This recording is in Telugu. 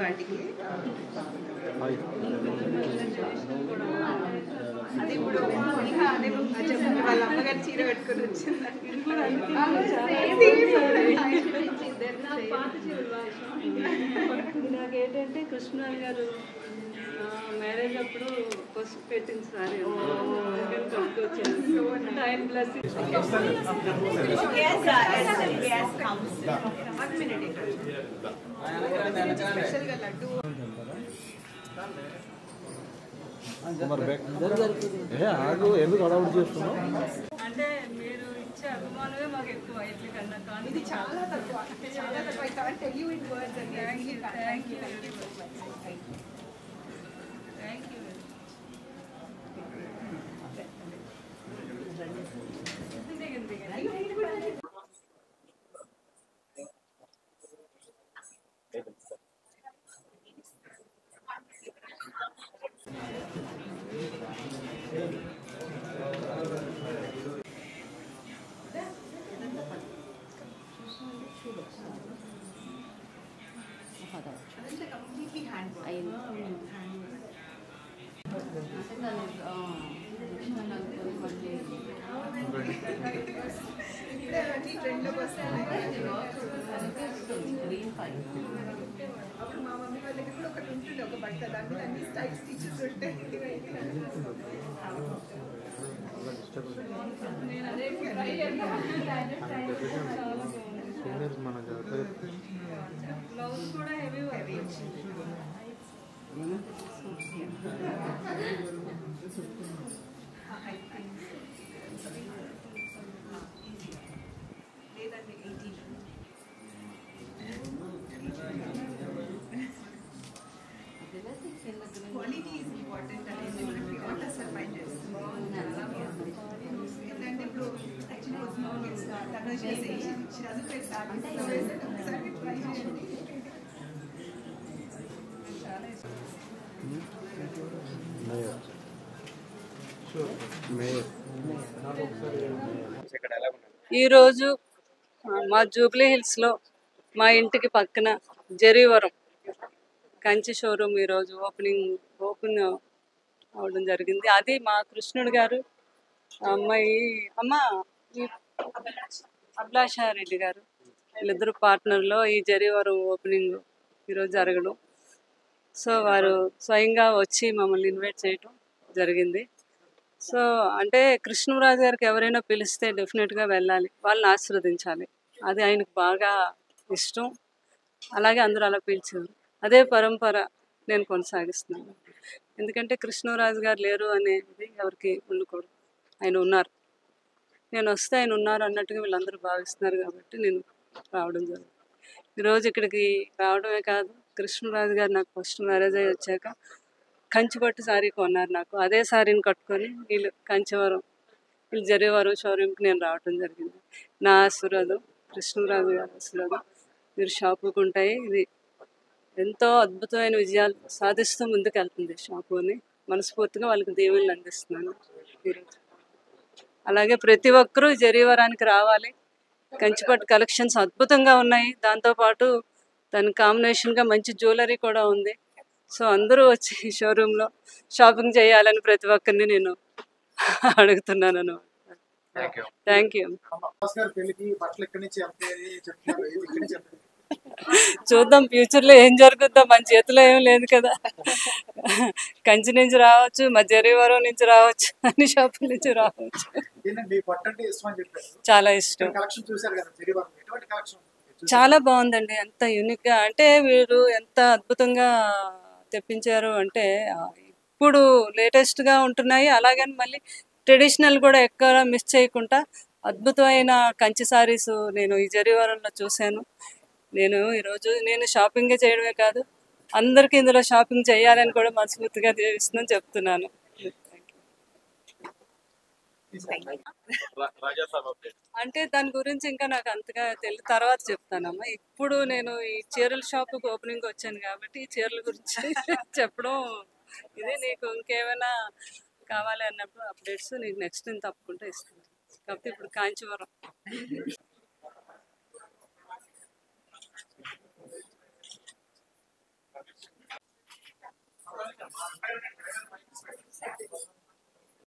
వాటికి అది ఇప్పుడు వాళ్ళ అమ్మగారు చీర పెట్టుకుని వచ్చిందండి. నాకేంటంటే కృష్ణరాజు గారు మ్యారేజ్ అప్పుడు పసుపు పెట్టిన సారీ కట్టుకొచ్చాను. ఆయన ప్లస్ స్పెషల్గా లడ్డు ఎందుకు అడవుడు చేస్తున్నావు అంటే మీరు ఇచ్చే అభిమానమే మాకు ఎక్కువ ఇట్ల కన్నా. కానీ ఇది చాలా తక్కువ, చాలా తక్కువ. I can't tell you in words. Thank you thank you thank you. ట్రెండ్లోకి వస్తాయి. అప్పుడు మా మమ్మీ వాళ్ళ దగ్గర కూడా ఒకటి ఉంటుండే, ఒక బట్ట, దాని మీద అన్ని స్టైల్ స్టిచెస్ ఉంటాయి. బ్లౌజ్ కూడా హెవీ వచ్చింది. లేదండి 18. క్వాలిటీ ఈజ్ ఇంపార్టెంట్ అనేది మనకి ఆల్ అసలు ఫైన్ చేస్తుంది. ఎందుకంటే ఇప్పుడు యాక్చువల్లీ తను చేసి ఒకసారి ట్రై చేయండి. చాలా ఇష్టం. ఈరోజు మా జూబ్లీ హిల్స్లో మా ఇంటికి పక్కన జరీవరం కంచి షోరూమ్ ఈరోజు ఓపెన్ అవడం జరిగింది. అది మా కృష్ణుడు గారు అమ్మ అభిలాషారెడ్డి గారు వీళ్ళిద్దరు పార్ట్నర్లో ఈ జరీవరం ఓపెనింగ్ ఈరోజు జరగడం. సో వారు స్వయంగా వచ్చి మమ్మల్ని ఇన్వైట్ చేయడం జరిగింది. సో అంటే కృష్ణరాజు గారికి ఎవరైనా పిలిస్తే డెఫినెట్గా వెళ్ళాలి, వాళ్ళని ఆశీర్వదించాలి. అది ఆయనకు బాగా ఇష్టం. అలాగే అందరూ అలా పిలిచారు. అదే పరంపర నేను కొనసాగిస్తున్నాను. ఎందుకంటే కృష్ణరాజు గారు లేరు అనేది ఎవరికి ఉండకూడదు. ఆయన ఉన్నారు, నేను వస్తే ఆయన ఉన్నారు అన్నట్టుగా వీళ్ళందరూ భావిస్తున్నారు. కాబట్టి నేను రావడం జరిగింది. ఈరోజు ఇక్కడికి రావడమే కాదు, కృష్ణరాజు గారు నాకు ఫస్ట్ మ్యారేజ్ అయ్యి వచ్చాక కంచిపట్టు శారీ కొన్నారు నాకు. అదే శారీని కట్టుకొని వీళ్ళు వీళ్ళు జరీవరం షోరూమ్కి నేను రావడం జరిగింది. నా ఆశీర్వాదం, కృష్ణరాజు గారి ఆశీర్వాదం మీరు షాపుకు ఉంటాయి. ఇది ఎంతో అద్భుతమైన విజయాలు సాధిస్తూ ముందుకు వెళ్తుంది షాపు అని మనస్ఫూర్తిగా వాళ్ళకి దేవుళ్ళు అందిస్తున్నాను ఈరోజు. అలాగే ప్రతి ఒక్కరూ జరీవరానికి రావాలి. కంచిపట్టు కలెక్షన్స్ అద్భుతంగా ఉన్నాయి. దాంతోపాటు దాని కాంబినేషన్గా మంచి జ్యువెలరీ కూడా ఉంది. సో అందరూ వచ్చి షోరూంలో షాపింగ్ చేయాలని ప్రతి ఒక్కరిని నేను అడుగుతున్నాను అన్నమాట. Thank you. చూద్దాం ఫ్యూచర్లో ఏం జరుగుద్దో, మన చేతిలో ఏం లేదు కదా. కంచి నుంచి రావచ్చు, మా జరివరం నుంచి రావచ్చు, అన్ని షాపుల నుంచి రావచ్చు. చాలా ఇష్టం. చాలా బాగుందండి. ఎంత యూనిక్గా అంటే వీరు ఎంత అద్భుతంగా తెప్పించారు అంటే ఇప్పుడు లేటెస్ట్గా ఉంటున్నాయి. అలాగని మళ్ళీ ట్రెడిషనల్ కూడా ఎక్కడ మిస్ చేయకుండా అద్భుతమైన కంచి సారీస్ నేను ఈ జరివారంలో చూశాను. ఈరోజు నేను షాపింగే చేయడమే కాదు, అందరికీ ఇందులో షాపింగ్ చేయాలని కూడా మనస్ఫూర్తిగా చేస్తుందని చెప్తున్నాను. అంటే దాని గురించి ఇంకా నాకు అంతగా తెలియదు, తర్వాత చెప్తానమ్మా. ఇప్పుడు నేను ఈ చీరల షాప్కి ఓపెనింగ్ వచ్చాను కాబట్టి ఈ చీరల గురించి చెప్పడం ఇది. నీకు ఇంకేమైనా కావాలి అన్నప్పుడు అప్డేట్స్ నీకు నెక్స్ట్ నేను తప్పకుండా ఇస్తాను. కాకపోతే ఇప్పుడు కాంచీవరం